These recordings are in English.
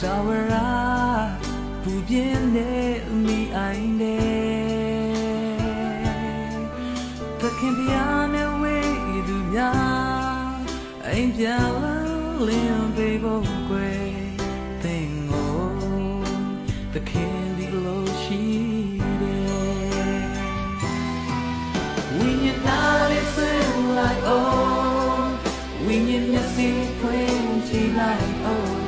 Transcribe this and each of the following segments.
Shawara, Pubiene, me, I know. The Campiana way, do ya, ain't yellow, limb, baby, gray thing. Oh, the candy low she did. When you're not, it's like, oh, when you're see plenty like, oh.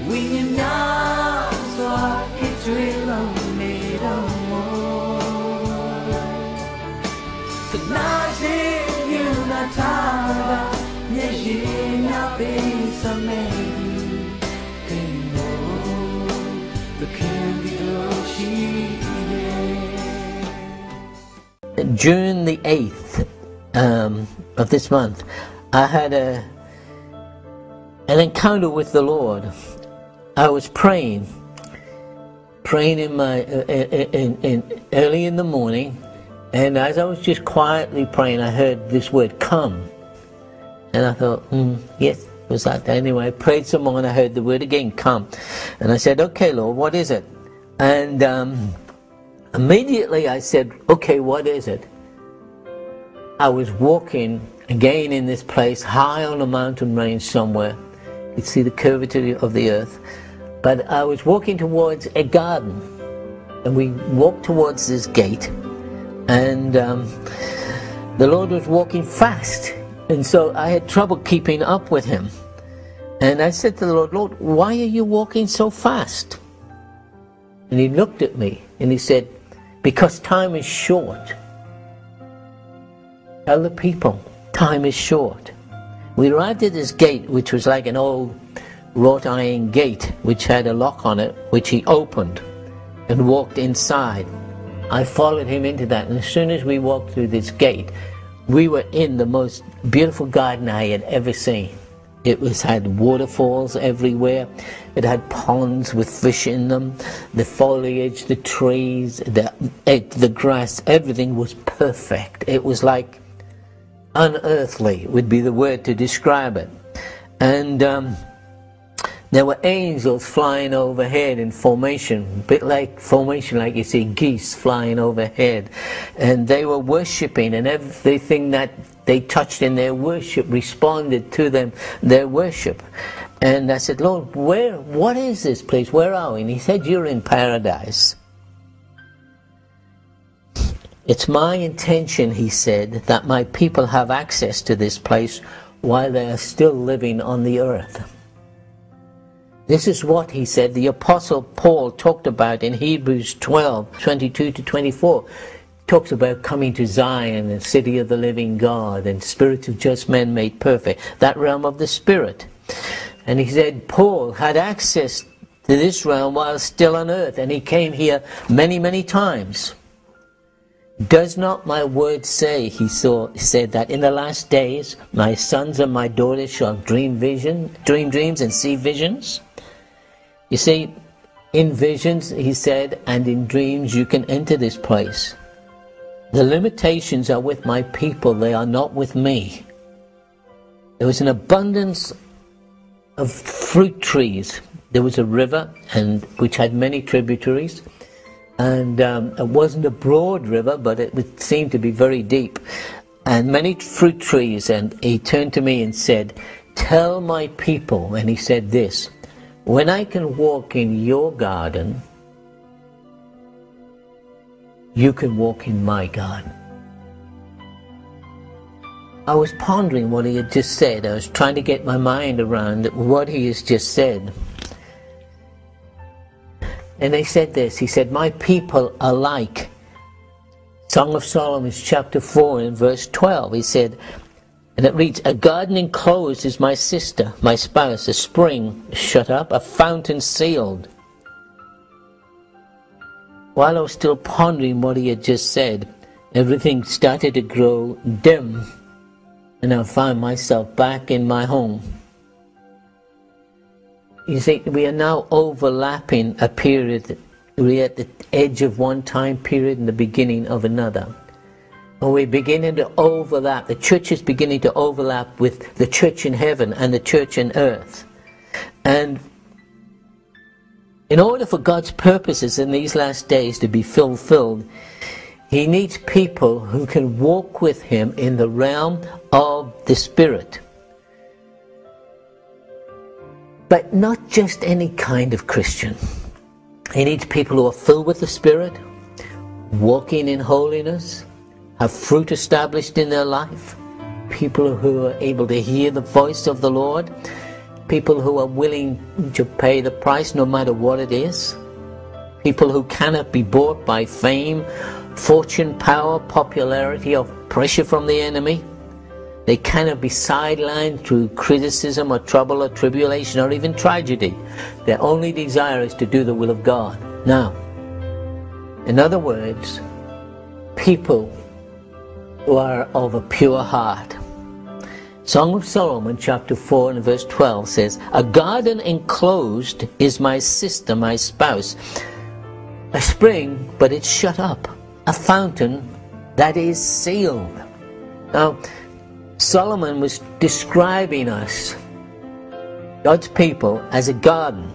When you're not, so I get you alone, made of more. Tonight, you're not tired, yes, you're not being some maybe. Can know the candy girl she did. June the 8th of this month, I had an encounter with the Lord. I was praying in my early in the morning, and as I was just quietly praying, I heard this word, "Come," and I thought, yes, was that anyway? I prayed some more, and I heard the word again, "Come," and I said, "Okay, Lord, what is it?" And immediately I said, "Okay, what is it?" I was walking again in this place, high on a mountain range somewhere. You could see the curvature of the earth. But I was walking towards a garden, and we walked towards this gate, and the Lord was walking fast, and so I had trouble keeping up with him. And I said to the Lord, "Lord, why are you walking so fast?" And he looked at me, and he said, "Because time is short." Tell the people, time is short. We arrived at this gate, which was like an old wrought iron gate, which had a lock on it, which he opened and walked inside. I followed him into that, and as soon as we walked through this gate, we were in the most beautiful garden I had ever seen. It had waterfalls everywhere. It had ponds with fish in them. The foliage, the trees, the grass, everything was perfect. It was like unearthly would be the word to describe it. And there were angels flying overhead in formation, a bit like formation, like you see geese flying overhead. And they were worshipping, and everything that they touched in their worship responded to their worship. And I said, "Lord, what is this place? Where are we?" And he said, "You're in paradise." "It's my intention," he said, "that my people have access to this place while they are still living on the earth." This is what, he said, the Apostle Paul talked about in Hebrews 12:22-24. Talks about coming to Zion, the city of the living God, and spirits of just men made perfect, that realm of the Spirit. And he said Paul had access to this realm while still on earth, and he came here many, many times. "Does not my word say," he said, "that in the last days my sons and my daughters shall dream dreams and see visions?" You see, in visions, he said, and in dreams you can enter this place. The limitations are with my people, they are not with me. There was an abundance of fruit trees. There was a river, which had many tributaries. And it wasn't a broad river, but it would seem to be very deep. And many fruit trees. And he turned to me and said, "Tell my people," and he said this, "when I can walk in your garden, you can walk in my garden." I was pondering what he had just said. I was trying to get my mind around what he has just said. And he said this, he said, "My people are like," Song of Solomon chapter 4 and verse 12, he said, and it reads, "A garden enclosed is my sister, my spouse, a spring shut up, a fountain sealed." While I was still pondering what he had just said, everything started to grow dim, and I found myself back in my home. You see, we are now overlapping a period. We're at the edge of one time period and the beginning of another. And we're beginning to overlap. The church is beginning to overlap with the church in heaven and the church in earth. And In order for God's purposes in these last days to be fulfilled, He needs people who can walk with Him in the realm of the Spirit. But not just any kind of Christian. He needs people who are filled with the Spirit, walking in holiness, have fruit established in their life, people who are able to hear the voice of the Lord, people who are willing to pay the price no matter what it is, people who cannot be bought by fame, fortune, power, popularity, or pressure from the enemy. They cannot be sidelined through criticism or trouble or tribulation or even tragedy. Their only desire is to do the will of God. Now, in other words, people who are of a pure heart. Song of Solomon chapter 4 and verse 12 says, "A garden enclosed is my sister, my spouse. A spring, but it's shut up. A fountain that is sealed." Now, Solomon was describing us, God's people, as a garden.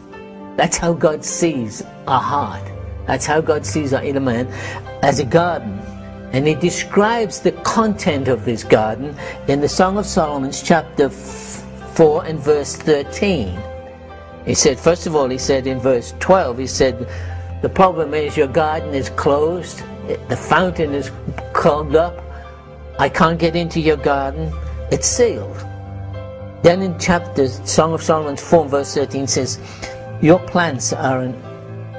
That's how God sees our heart. That's how God sees our inner man, as a garden. And He describes the content of this garden in the Song of Solomon chapter 4 and verse 13. He said, first of all, he said in verse 12, he said, the problem is your garden is closed, the fountain is clogged up, I can't get into your garden, it's sealed. Then in Song of Solomon 4 verse 13 says, your plants are an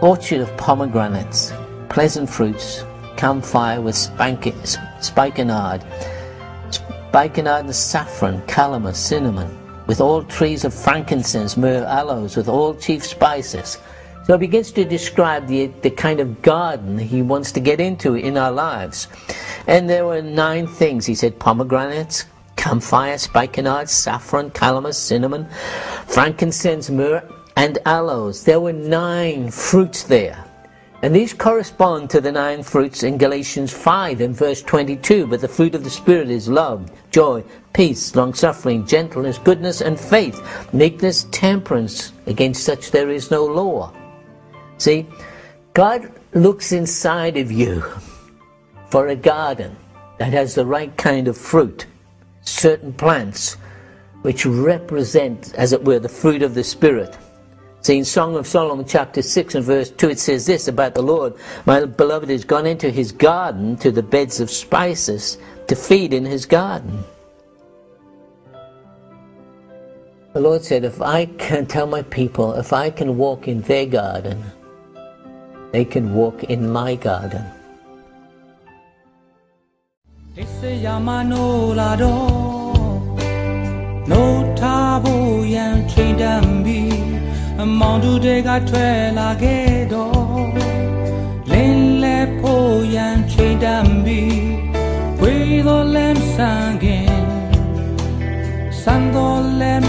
orchard of pomegranates, pleasant fruits, camphire with spikenard and saffron, calamus, cinnamon, with all trees of frankincense, myrrh, aloes, with all chief spices. So it begins to describe the kind of garden He wants to get into in our lives. And there were 9 things. He said pomegranates, camphire, spikenard, saffron, calamus, cinnamon, frankincense, myrrh, and aloes. There were 9 fruits there. And these correspond to the 9 fruits in Galatians 5 and verse 22. But the fruit of the Spirit is love, joy, peace, long-suffering, gentleness, goodness, and faith, meekness, temperance. Against such there is no law. See, God looks inside of you for a garden that has the right kind of fruit, certain plants which represent, as it were, the fruit of the Spirit. See, in Song of Solomon chapter 6 and verse 2 it says this about the Lord, my beloved has gone into His garden to the beds of spices to feed in His garden. The Lord said, if I can tell my people, if I can walk in their garden, they can walk in my garden. Amandu de gatwela gedo Linle po yan chedambi Puedo lem sangin Sando lem